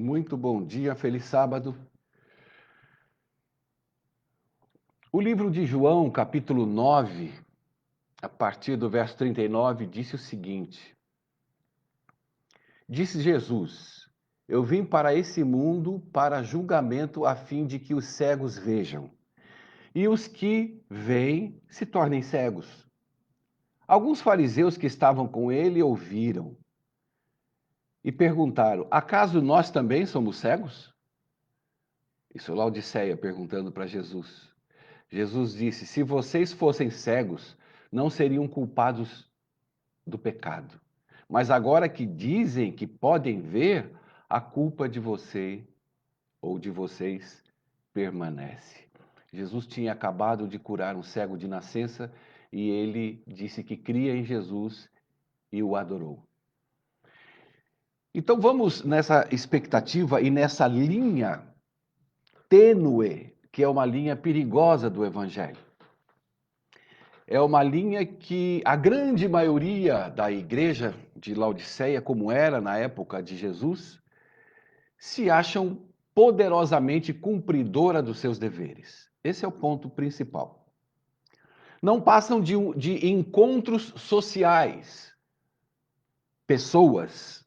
Muito bom dia, feliz sábado. O livro de João, capítulo 9, a partir do verso 39, disse o seguinte: Disse Jesus: Eu vim para esse mundo para julgamento, a fim de que os cegos vejam, e os que veem se tornem cegos. Alguns fariseus que estavam com ele ouviram e perguntaram: Acaso nós também somos cegos? Isso é Laodiceia perguntando para Jesus. Jesus disse: Se vocês fossem cegos, não seriam culpados do pecado. Mas agora que dizem que podem ver, a culpa de você ou de vocês permanece. Jesus tinha acabado de curar um cego de nascença e ele disse que cria em Jesus e o adorou. Então vamos nessa expectativa e nessa linha tênue, que é uma linha perigosa do Evangelho. É uma linha que a grande maioria da igreja de Laodiceia, como era na época de Jesus, se acham poderosamente cumpridora dos seus deveres. Esse é o ponto principal. Não passam de encontros sociais, pessoas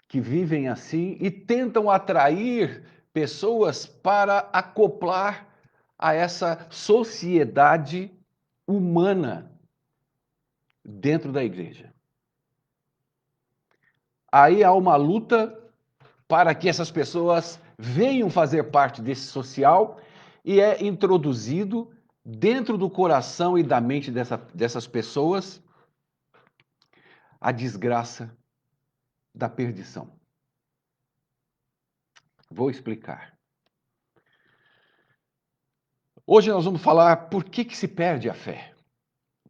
que vivem assim e tentam atrair pessoas para acoplar a essa sociedade humana dentro da igreja. Aí há uma luta para que essas pessoas venham fazer parte desse social e é introduzido dentro do coração e da mente dessas pessoas a desgraça da perdição. Vou explicar. Hoje nós vamos falar por que se perde a fé.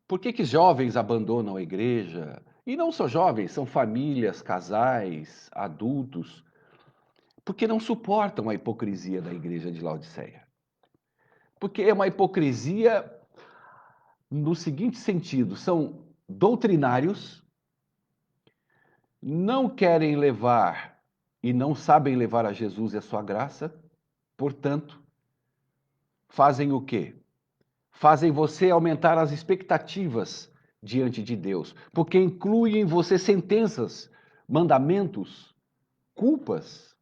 Por que jovens abandonam a igreja? E não só jovens, são famílias, casais, adultos, porque não suportam a hipocrisia da igreja de Laodiceia. Porque é uma hipocrisia no seguinte sentido: são doutrinários, não querem levar e não sabem levar a Jesus e a sua graça, portanto, fazem o quê? Fazem você aumentar as expectativas diante de Deus, porque incluem em você sentenças, mandamentos, culpas,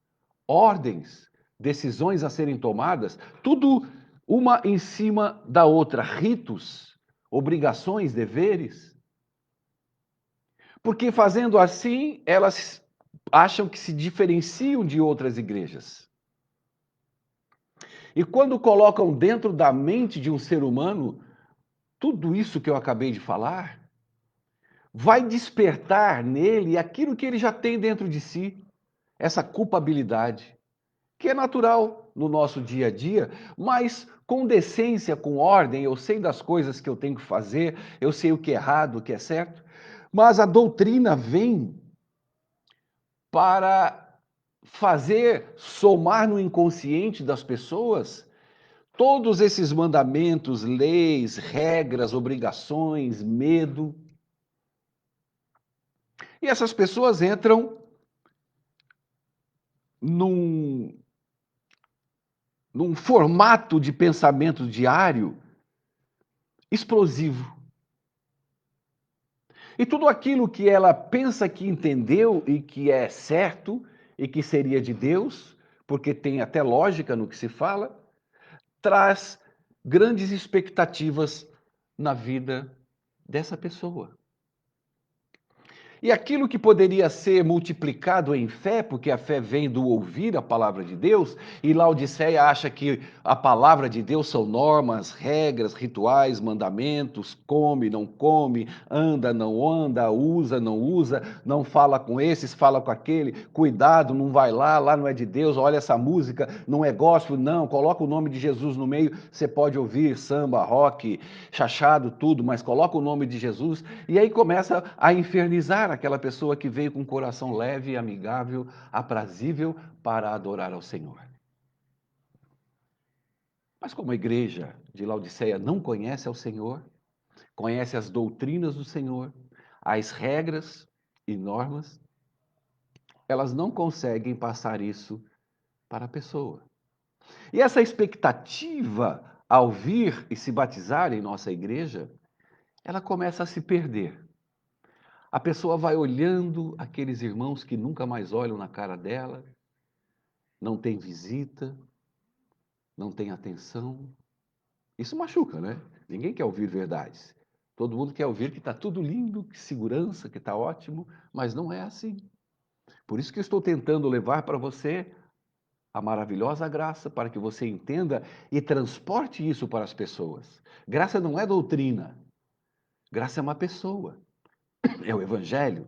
ordens, decisões a serem tomadas, tudo uma em cima da outra, ritos, obrigações, deveres. Porque fazendo assim, elas acham que se diferenciam de outras igrejas. E quando colocam dentro da mente de um ser humano tudo isso que eu acabei de falar, vai despertar nele aquilo que ele já tem dentro de si, essa culpabilidade, que é natural no nosso dia a dia, mas com decência, com ordem, eu sei das coisas que eu tenho que fazer, eu sei o que é errado, o que é certo, mas a doutrina vem para fazer somar no inconsciente das pessoas todos esses mandamentos, leis, regras, obrigações, medo. E essas pessoas entram num num formato de pensamento diário explosivo. E tudo aquilo que ela pensa que entendeu e que é certo e que seria de Deus, porque tem até lógica no que se fala, traz grandes expectativas na vida dessa pessoa. E aquilo que poderia ser multiplicado em fé, porque a fé vem do ouvir a palavra de Deus, e Laodiceia acha que a palavra de Deus são normas, regras, rituais, mandamentos, come, não come, anda, não anda, usa, não usa, não fala com esses, fala com aquele, cuidado, não vai lá, lá não é de Deus, olha essa música, não é gospel, não, coloca o nome de Jesus no meio, você pode ouvir samba, rock, chachado, tudo, mas coloca o nome de Jesus, e aí começa a infernizar aquela pessoa que veio com um coração leve, amigável, aprazível para adorar ao Senhor. Mas como a igreja de Laodiceia não conhece ao Senhor, conhece as doutrinas do Senhor, as regras e normas, elas não conseguem passar isso para a pessoa. E essa expectativa ao vir e se batizar em nossa igreja, ela começa a se perder. A pessoa vai olhando aqueles irmãos que nunca mais olham na cara dela, não tem visita, não tem atenção. Isso machuca, né? Ninguém quer ouvir verdades. Todo mundo quer ouvir que está tudo lindo, que segurança, que está ótimo, mas não é assim. Por isso que eu estou tentando levar para você a maravilhosa graça, para que você entenda e transporte isso para as pessoas. Graça não é doutrina, graça é uma pessoa, é o Evangelho.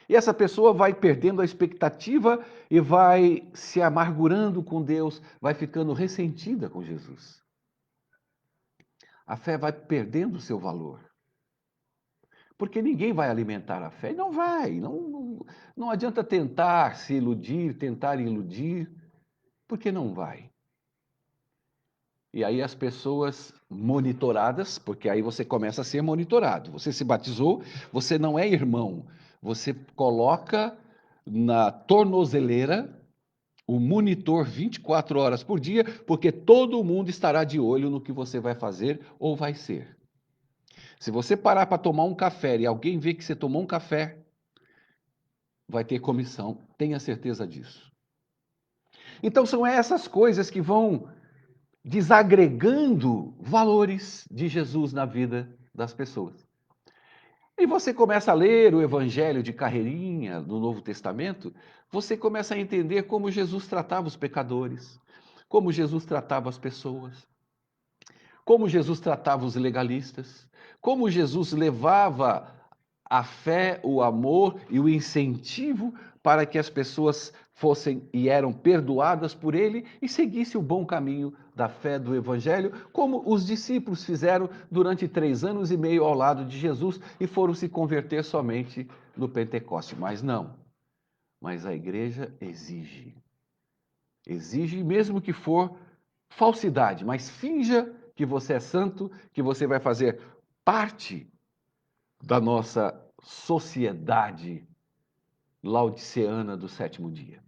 E essa pessoa vai perdendo a expectativa e vai se amargurando com Deus, vai ficando ressentida com Jesus. A fé vai perdendo o seu valor. Porque ninguém vai alimentar a fé. Não vai. Não adianta tentar se iludir, tentar iludir, porque não vai. E aí as pessoas monitoradas, porque aí você começa a ser monitorado. Você se batizou, você não é irmão. Você coloca na tornozeleira o monitor 24 horas por dia, porque todo mundo estará de olho no que você vai fazer ou vai ser. Se você parar para tomar um café e alguém vê que você tomou um café, vai ter comissão, tenha certeza disso. Então são essas coisas que vão desagregando valores de Jesus na vida das pessoas. E você começa a ler o Evangelho de carreirinha do Novo Testamento, você começa a entender como Jesus tratava os pecadores, como Jesus tratava as pessoas, como Jesus tratava os legalistas, como Jesus levava a fé, o amor e o incentivo para que as pessoas fossem e eram perdoadas por ele e seguissem o bom caminho da fé do Evangelho, como os discípulos fizeram durante 3 anos e meio ao lado de Jesus e foram se converter somente no Pentecoste. Mas não, mas a igreja exige. Exige, mesmo que for falsidade, mas finja que você é santo, que você vai fazer parte da nossa sociedade laodiceana do sétimo dia.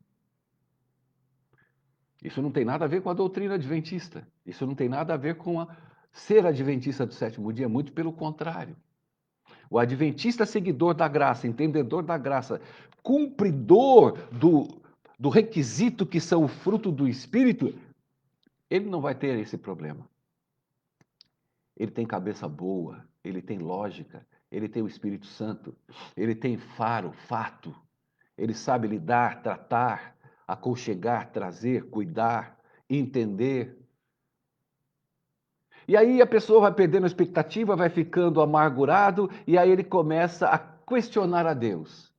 Isso não tem nada a ver com a doutrina adventista. Isso não tem nada a ver com ser adventista do sétimo dia, muito pelo contrário. O adventista seguidor da graça, entendedor da graça, cumpridor do requisito que são o fruto do Espírito, ele não vai ter esse problema. Ele tem cabeça boa, ele tem lógica, ele tem o Espírito Santo, ele tem faro, fato, ele sabe lidar, tratar, aconchegar, trazer, cuidar, entender. E aí a pessoa vai perdendo a expectativa, vai ficando amargurado, e aí ele começa a questionar a Deus.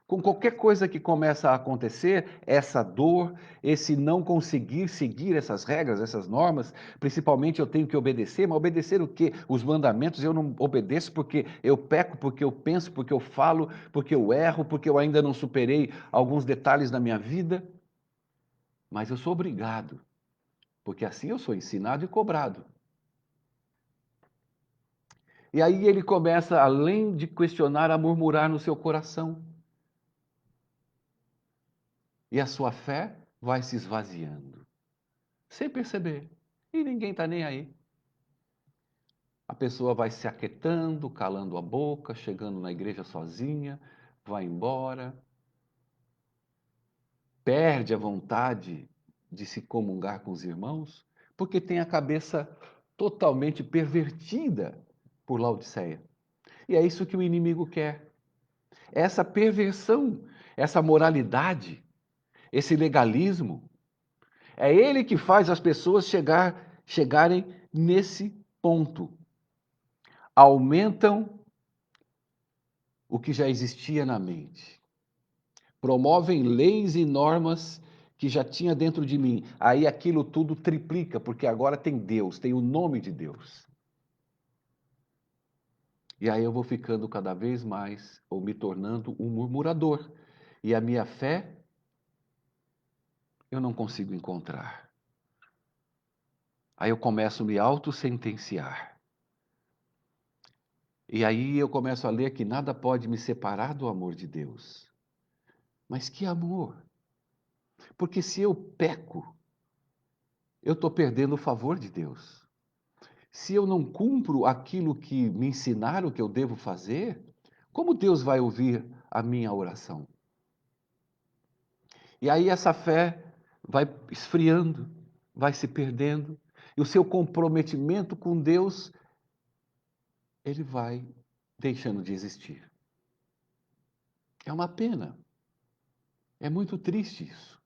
Com qualquer coisa que começa a acontecer, essa dor, esse não conseguir seguir essas regras, essas normas, principalmente eu tenho que obedecer, mas obedecer o quê? Os mandamentos eu não obedeço porque eu peco, porque eu penso, porque eu falo, porque eu erro, porque eu ainda não superei alguns detalhes da minha vida. Mas eu sou obrigado, porque assim eu sou ensinado e cobrado. E aí ele começa, além de questionar, a murmurar no seu coração. E a sua fé vai se esvaziando. sem perceber. E ninguém está nem aí. A pessoa vai se aquietando, calando a boca, chegando na igreja sozinha, vai embora, perde a vontade de se comungar com os irmãos, porque tem a cabeça totalmente pervertida por Laodiceia. E é isso que o inimigo quer. Essa perversão, essa moralidade, esse legalismo, é ele que faz as pessoas chegarem nesse ponto. Aumentam o que já existia na mente. Promovem leis e normas que já tinha dentro de mim. Aí aquilo tudo triplica, porque agora tem Deus, tem o nome de Deus. E aí eu vou ficando cada vez mais, ou me tornando um murmurador. E a minha fé, eu não consigo encontrar. Aí eu começo a me autossentenciar. E aí eu começo a ler que nada pode me separar do amor de Deus. Mas que amor! Porque se eu peco, eu estou perdendo o favor de Deus. Se eu não cumpro aquilo que me ensinaram que eu devo fazer, como Deus vai ouvir a minha oração? E aí essa fé vai esfriando, vai se perdendo, e o seu comprometimento com Deus, ele vai deixando de existir. É uma pena. É muito triste isso.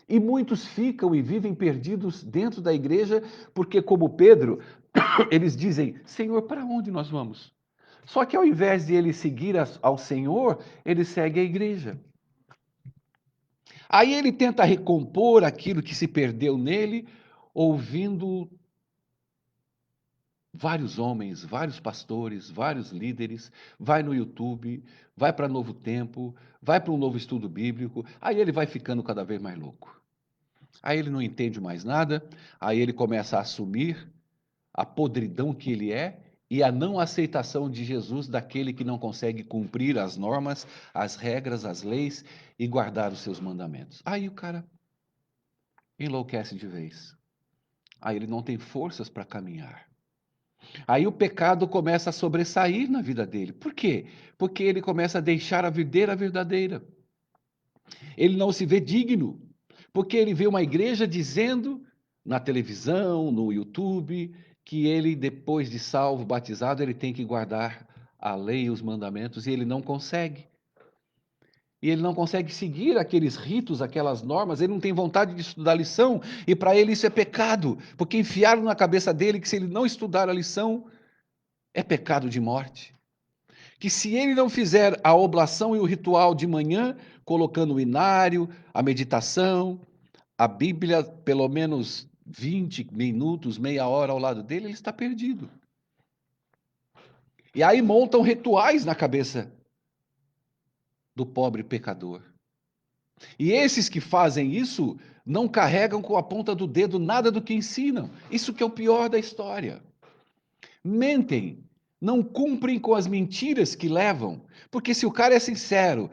E muitos ficam e vivem perdidos dentro da igreja, porque, como Pedro, eles dizem: Senhor, para onde nós vamos? Só que ao invés de ele seguir ao Senhor, ele segue a igreja. Aí ele tenta recompor aquilo que se perdeu nele, ouvindo vários homens, vários pastores, vários líderes, vai no YouTube, vai para Novo Tempo, vai para um novo estudo bíblico, aí ele vai ficando cada vez mais louco. Aí ele não entende mais nada, aí ele começa a assumir a podridão que ele é e a não aceitação de Jesus daquele que não consegue cumprir as normas, as regras, as leis e guardar os seus mandamentos. Aí o cara enlouquece de vez. Aí ele não tem forças para caminhar. Aí o pecado começa a sobressair na vida dele. Por quê? Porque ele começa a deixar a videira verdadeira. Ele não se vê digno, porque ele vê uma igreja dizendo na televisão, no YouTube, que ele, depois de salvo, batizado, ele tem que guardar a lei e os mandamentos, e ele não consegue. E ele não consegue seguir aqueles ritos, aquelas normas, ele não tem vontade de estudar a lição, e para ele isso é pecado, porque enfiaram na cabeça dele que se ele não estudar a lição, é pecado de morte. Que se ele não fizer a oblação e o ritual de manhã, colocando o inário, a meditação, a Bíblia, pelo menos 20 minutos, meia hora ao lado dele, ele está perdido. E aí montam rituais na cabeça do pobre pecador. E esses que fazem isso não carregam com a ponta do dedo nada do que ensinam. Isso que é o pior da história. Mentem, não cumprem com as mentiras que levam. Porque se o cara é sincero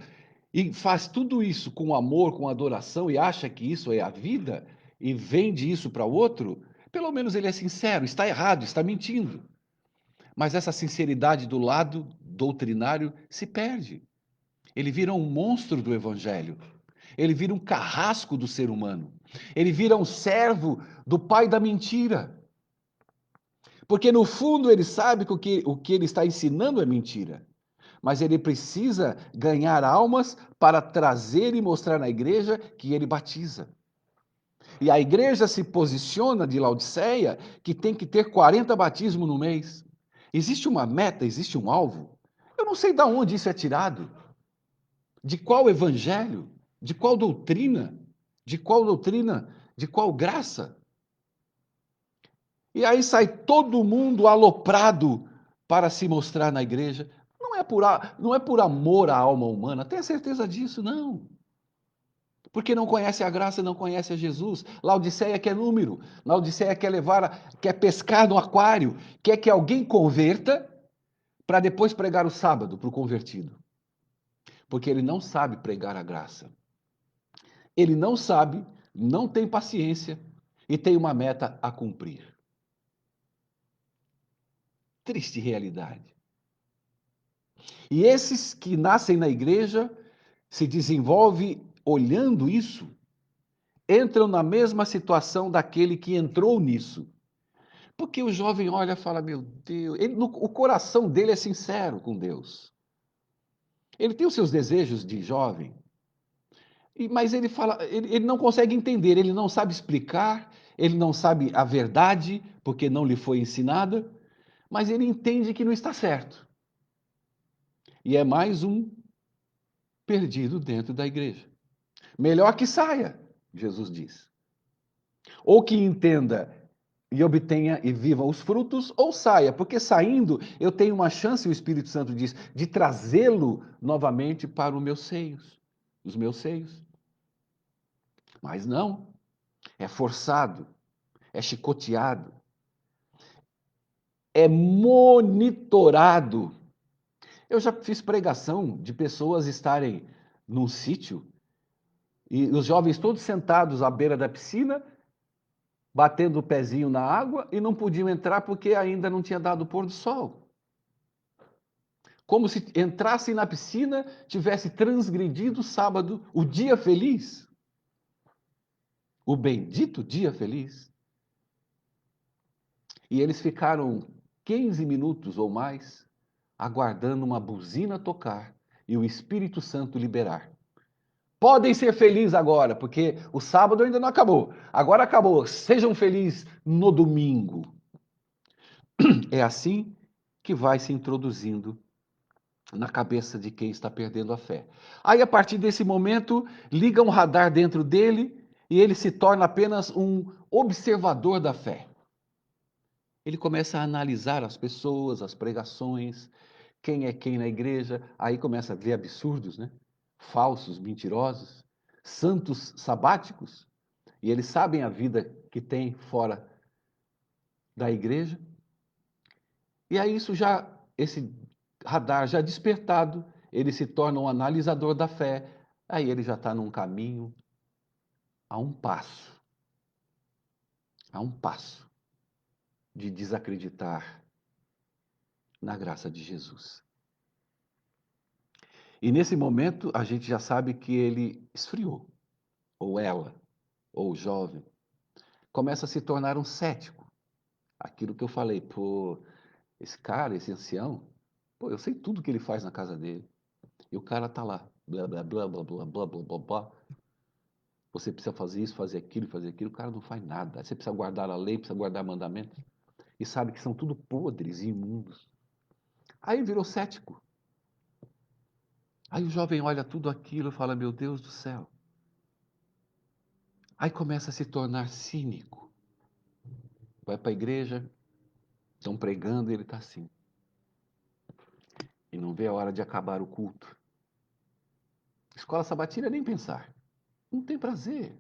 e faz tudo isso com amor, com adoração e acha que isso é a vida e vende isso para o outro, pelo menos ele é sincero, está errado, está mentindo. Mas essa sinceridade do lado doutrinário se perde. Ele vira um monstro do evangelho. Ele vira um carrasco do ser humano. Ele vira um servo do pai da mentira. Porque no fundo ele sabe que o que ele está ensinando é mentira. Mas ele precisa ganhar almas para trazer e mostrar na igreja que ele batiza. E a igreja se posiciona de Laodiceia que tem que ter 40 batismos no mês. Existe uma meta, existe um alvo. Eu não sei de onde isso é tirado. De qual evangelho? De qual doutrina? De qual doutrina? De qual graça? E aí sai todo mundo aloprado para se mostrar na igreja. Não é por amor à alma humana, tenha certeza disso, não. Porque não conhece a graça, não conhece a Jesus. Laodiceia quer número, Laodiceia quer pescar no aquário, quer que alguém converta para depois pregar o sábado para o convertido. Porque ele não sabe pregar a graça. Ele não sabe, não tem paciência e tem uma meta a cumprir. Triste realidade. E esses que nascem na igreja, se desenvolvem olhando isso, entram na mesma situação daquele que entrou nisso. Porque o jovem olha e fala: meu Deus, o coração dele é sincero com Deus. Ele tem os seus desejos de jovem, mas ele fala, ele não consegue entender, ele não sabe explicar, ele não sabe a verdade, porque não lhe foi ensinada, mas ele entende que não está certo. E é mais um perdido dentro da igreja. Melhor que saia, Jesus diz. Ou que entenda e obtenha e viva os frutos, ou saia, porque saindo eu tenho uma chance, o Espírito Santo diz, de trazê-lo novamente para os meus seios. Mas não, é forçado, é chicoteado, é monitorado. Eu já fiz pregação de pessoas estarem num sítio e os jovens todos sentados à beira da piscina, batendo o pezinho na água e não podiam entrar porque ainda não tinha dado o pôr do sol. Como se entrassem na piscina, tivesse transgredido o sábado, o dia feliz. O bendito dia feliz. E eles ficaram 15 minutos ou mais aguardando uma buzina tocar e o Espírito Santo liberar. Podem ser felizes agora, porque o sábado ainda não acabou. Agora acabou. Sejam felizes no domingo. É assim que vai se introduzindo na cabeça de quem está perdendo a fé. Aí, a partir desse momento, liga um radar dentro dele e ele se torna apenas um observador da fé. Ele começa a analisar as pessoas, as pregações, quem é quem na igreja, aí começa a ver absurdos, né? Falsos, mentirosos, santos sabáticos, e eles sabem a vida que tem fora da igreja. E aí esse radar já despertado, ele se torna um analisador da fé, aí ele já está num caminho a um passo, a um passo de desacreditar na graça de Jesus. E nesse momento a gente já sabe que ele esfriou, ou ela, ou o jovem, começa a se tornar um cético. Aquilo que eu falei, pô, esse cara, esse ancião, pô, eu sei tudo que ele faz na casa dele. E o cara tá lá, blá, blá, blá, blá, blá, blá, blá, blá, blá. Você precisa fazer isso, fazer aquilo, o cara não faz nada. Você precisa guardar a lei, precisa guardar mandamentos. E sabe que são tudo podres e imundos. Aí virou cético. Aí o jovem olha tudo aquilo e fala, meu Deus do céu. Aí começa a se tornar cínico. Vai para a igreja, estão pregando e ele está assim. E não vê a hora de acabar o culto. Escola sabatina nem pensar. Não tem prazer.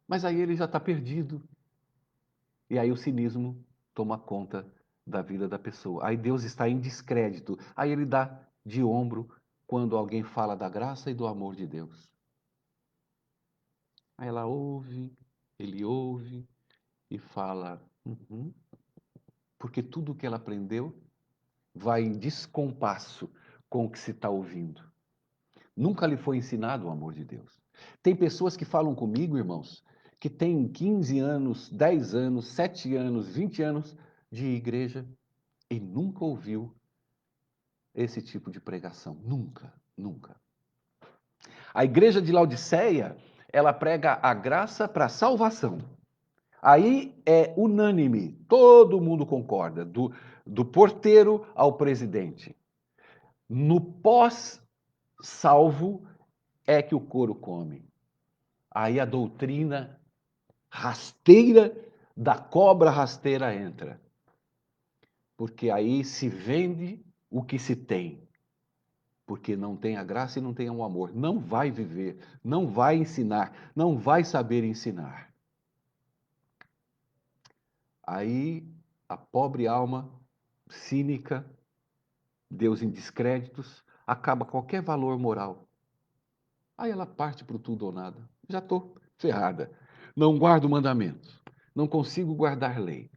Mas aí ele já está perdido. E aí o cinismo toma conta da vida da pessoa. Aí Deus está em descrédito. Aí ele dá de ombro quando alguém fala da graça e do amor de Deus. Aí ela ouve, ele ouve e fala, uhum, porque tudo o que ela aprendeu vai em descompasso com o que se está ouvindo. Nunca lhe foi ensinado o amor de Deus. Tem pessoas que falam comigo, irmãos, que têm 15 anos, 10 anos, 7 anos, 20 anos de igreja e nunca ouviu esse tipo de pregação. Nunca, nunca. A igreja de Laodiceia, ela prega a graça para a salvação. Aí é unânime, todo mundo concorda, do porteiro ao presidente. No pós-salvo é que o couro come. Aí a doutrina rasteira da cobra rasteira entra. Porque aí se vende o que se tem. Porque não tem a graça e não tem o amor. Não vai viver, não vai ensinar, não vai saber ensinar. Aí a pobre alma cínica, Deus em descréditos, acaba qualquer valor moral. Aí ela parte para o tudo ou nada. Já estou ferrada. Não guardo mandamentos. Não consigo guardar lei.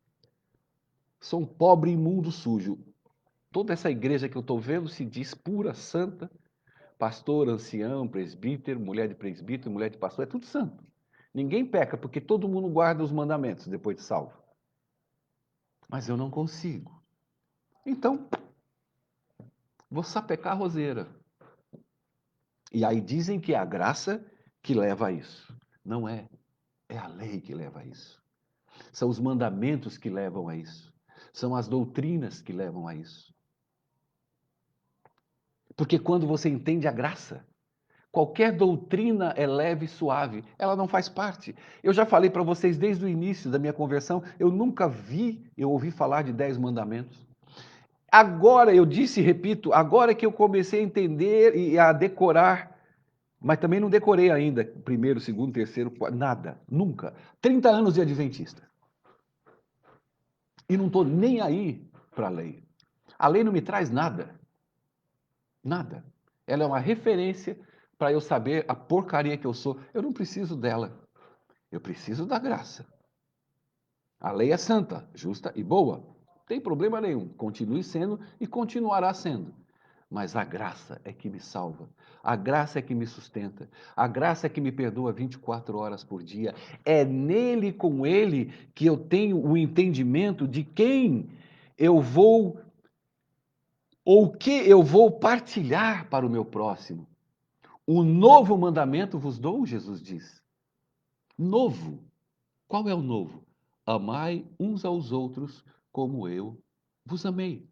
Sou um pobre, imundo, sujo. Toda essa igreja que eu estou vendo se diz pura, santa, pastor, ancião, presbítero, mulher de pastor, é tudo santo. Ninguém peca, porque todo mundo guarda os mandamentos depois de salvo. Mas eu não consigo. Então, vou sapecar a roseira. E aí dizem que é a graça que leva a isso. Não é. É a lei que leva a isso. São os mandamentos que levam a isso. São as doutrinas que levam a isso. Porque quando você entende a graça, qualquer doutrina é leve e suave, ela não faz parte. Eu já falei para vocês desde o início da minha conversão, eu nunca ouvi falar de 10 mandamentos. Agora, eu disse e repito, agora que eu comecei a entender e a decorar, mas também não decorei ainda, primeiro, segundo, terceiro, quarto, nada, nunca. 30 anos de adventista. E não estou nem aí para a lei. A lei não me traz nada. Nada. Ela é uma referência para eu saber a porcaria que eu sou. Eu não preciso dela. Eu preciso da graça. A lei é santa, justa e boa. Não tem problema nenhum. Continue sendo e continuará sendo. Mas a graça é que me salva. A graça é que me sustenta. A graça é que me perdoa 24 horas por dia. É nele, com ele, que eu tenho o entendimento de quem eu vou ou que eu vou partilhar para o meu próximo. Um novo mandamento vos dou, Jesus diz. Novo. Qual é o novo? Amai uns aos outros como eu vos amei.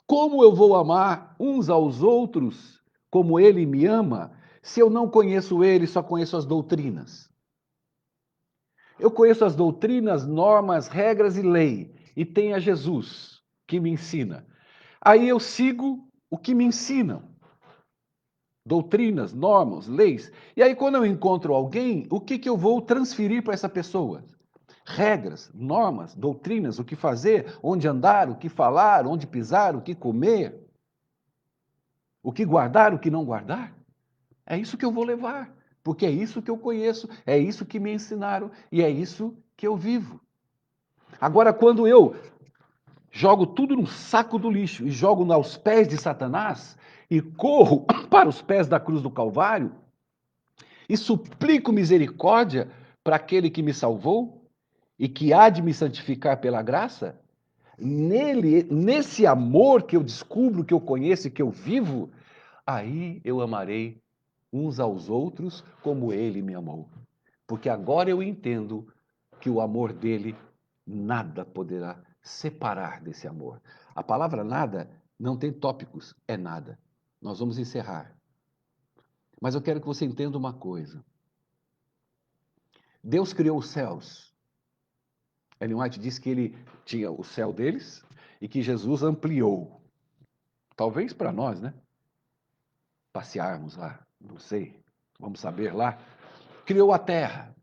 Como eu vou amar uns aos outros como ele me ama, se eu não conheço ele, só conheço as doutrinas? Eu conheço as doutrinas, normas, regras e lei, e tem a Jesus que me ensina. Aí eu sigo o que me ensinam. Doutrinas, normas, leis. E aí, quando eu encontro alguém, o que eu vou transferir para essa pessoa? Regras, normas, doutrinas, o que fazer, onde andar, o que falar, onde pisar, o que comer, o que guardar, o que não guardar. É isso que eu vou levar, porque é isso que eu conheço, é isso que me ensinaram e é isso que eu vivo. Agora, quando eu jogo tudo no saco do lixo e jogo aos pés de Satanás e corro para os pés da cruz do Calvário e suplico misericórdia para aquele que me salvou e que há de me santificar pela graça, nele, nesse amor que eu descubro, que eu conheço e que eu vivo, aí eu amarei uns aos outros como ele me amou. Porque agora eu entendo que o amor dele nada poderá separar desse amor. A palavra nada não tem tópicos, é nada. Nós vamos encerrar. Mas eu quero que você entenda uma coisa. Deus criou os céus. Ellen White diz que ele tinha o céu deles e que Jesus ampliou. Talvez para nós, né? Passearmos lá, não sei, vamos saber lá. Criou a terra.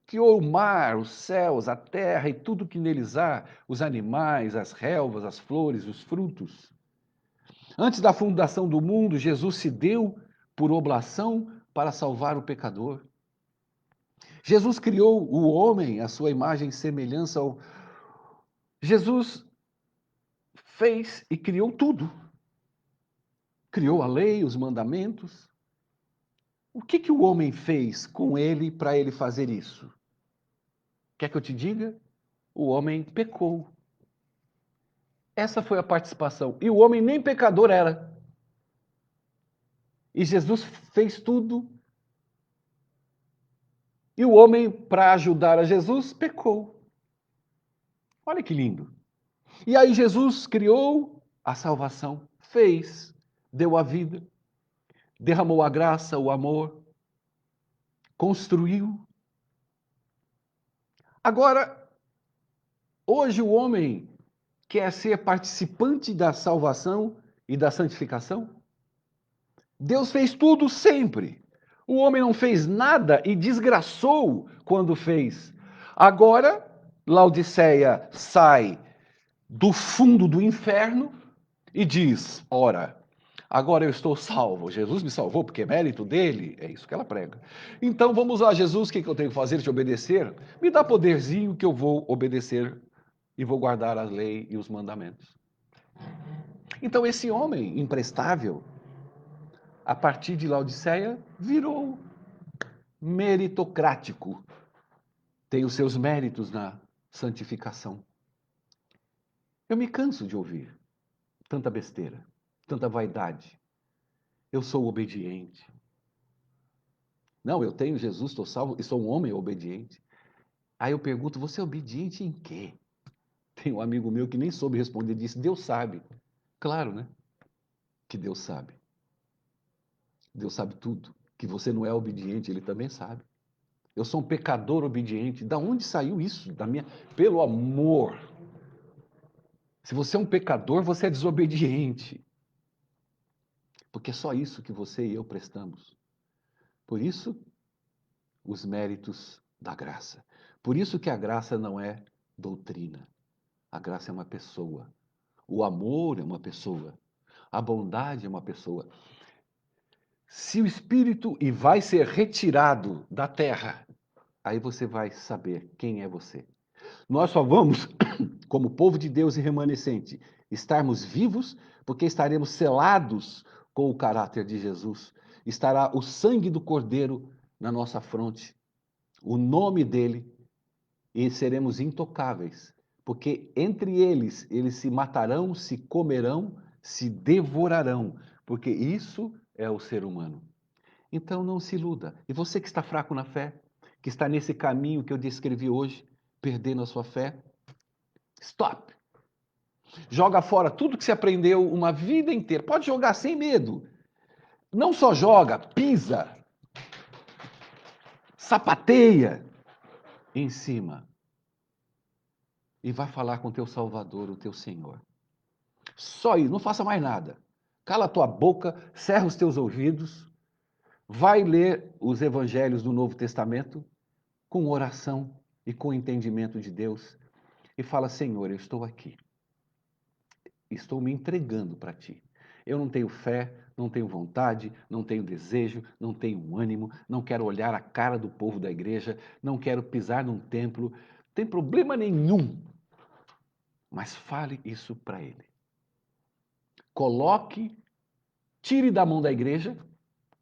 Criou o mar, os céus, a terra e tudo que neles há, os animais, as relvas, as flores, os frutos. Antes da fundação do mundo, Jesus se deu por oblação para salvar o pecador. Jesus criou o homem, a sua imagem e semelhança ao... Jesus fez e criou tudo. Criou a lei, os mandamentos. O que o homem fez com ele para ele fazer isso? Quer que eu te diga? O homem pecou. Essa foi a participação. E o homem nem pecador era. E Jesus fez tudo. E o homem, para ajudar a Jesus, pecou. Olha que lindo. E aí Jesus criou a salvação, fez, deu a vida, derramou a graça, o amor, construiu. Agora, hoje o homem quer ser participante da salvação e da santificação? Deus fez tudo sempre. O homem não fez nada e desgraçou quando fez. Agora, Laodiceia sai do fundo do inferno e diz: ora, Agora eu estou salvo. Jesus me salvou porque é mérito dele. É isso que ela prega. Então vamos lá, Jesus, o que eu tenho que fazer? Te obedecer? Me dá poderzinho que eu vou obedecer e vou guardar a lei e os mandamentos. Então esse homem imprestável, a partir de Laodiceia, virou meritocrático. Tem os seus méritos na santificação. Eu me canso de ouvir tanta besteira, tanta vaidade. Eu sou obediente. Não, eu tenho Jesus, estou salvo e sou um homem obediente. Aí eu pergunto, você é obediente em quê? Tem um amigo meu que nem soube responder, disse, Deus sabe. Claro, né? Que Deus sabe. Deus sabe tudo. Que você não é obediente, Ele também sabe. Eu sou um pecador obediente. Da onde saiu isso? Da minha... Pelo amor. Se você é um pecador, você é desobediente. Porque é só isso que você e eu prestamos. Por isso, os méritos da graça. Por isso que a graça não é doutrina. A graça é uma pessoa. O amor é uma pessoa. A bondade é uma pessoa. Se o Espírito e vai ser retirado da terra, aí você vai saber quem é você. Nós só vamos, como povo de Deus e remanescente, estarmos vivos porque estaremos selados com o caráter de Jesus. Estará o sangue do Cordeiro na nossa fronte, o nome dele, e seremos intocáveis. Porque entre eles se matarão, se comerão, se devorarão. Porque isso é o ser humano. Então não se iluda. E você que está fraco na fé, que está nesse caminho que eu descrevi hoje, perdendo a sua fé, stop! Joga fora tudo que você aprendeu uma vida inteira. Pode jogar sem medo. Não só joga, pisa, sapateia em cima. E vai falar com o teu Salvador, o teu Senhor. Só isso, não faça mais nada. Cala a tua boca, cerra os teus ouvidos, vai ler os evangelhos do Novo Testamento com oração e com entendimento de Deus e fala: Senhor, eu estou aqui. Estou me entregando para ti. Eu não tenho fé, não tenho vontade, não tenho desejo, não tenho ânimo, não quero olhar a cara do povo da igreja, não quero pisar num templo, não tem problema nenhum. Mas fale isso para ele. Coloque, tire da mão da igreja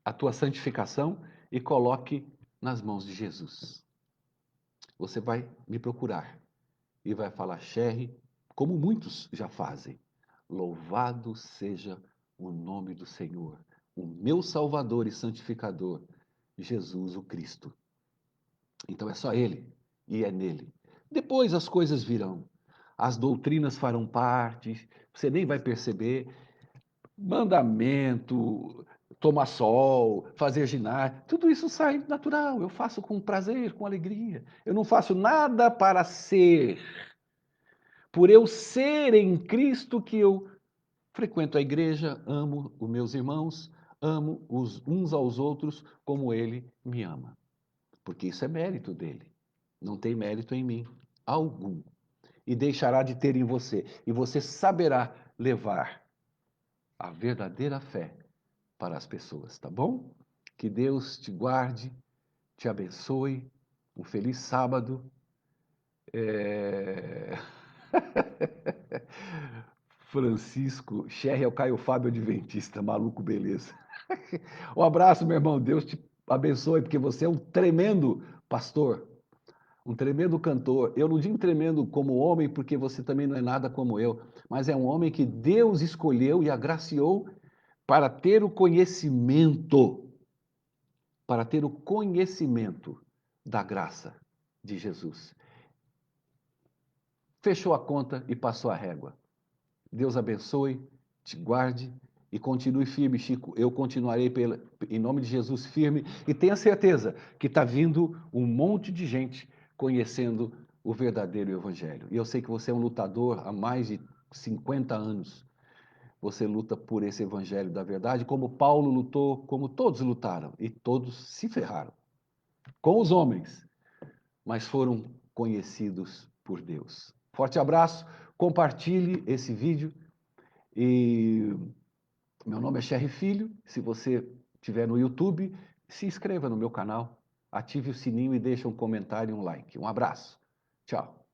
a tua santificação e coloque nas mãos de Jesus. Você vai me procurar e vai falar, Sherry, como muitos já fazem. Louvado seja o nome do Senhor, o meu Salvador e Santificador, Jesus o Cristo. Então é só Ele e é nele. Depois as coisas virão, as doutrinas farão parte, você nem vai perceber. Mandamento, tomar sol, fazer ginásio, tudo isso sai natural. Eu faço com prazer, com alegria. Eu não faço nada para ser. Por eu ser em Cristo que eu frequento a igreja, amo os meus irmãos, amo os uns aos outros como ele me ama. Porque isso é mérito dele. Não tem mérito em mim algum. E deixará de ter em você. E você saberá levar a verdadeira fé para as pessoas, tá bom? Que Deus te guarde, te abençoe. Um feliz sábado. É... Francisco, Sherry é o Caio Fábio Adventista, maluco, beleza. Um abraço, meu irmão. Deus te abençoe, porque você é um tremendo pastor, um tremendo cantor. Eu não digo tremendo como homem, porque você também não é nada como eu, mas é um homem que Deus escolheu e agraciou para ter o conhecimento, da graça de Jesus. Fechou a conta e passou a régua. Deus abençoe, te guarde e continue firme, Chico. Eu continuarei em nome de Jesus firme e tenha certeza que está vindo um monte de gente conhecendo o verdadeiro Evangelho. E eu sei que você é um lutador há mais de 50 anos. Você luta por esse Evangelho da verdade, como Paulo lutou, como todos lutaram e todos se ferraram. Com os homens, mas foram conhecidos por Deus. Forte abraço, compartilhe esse vídeo e Meu nome é Sherry Filho. Se você estiver no YouTube, se inscreva no meu canal, ative o sininho e deixe um comentário e um like. Um abraço. Tchau.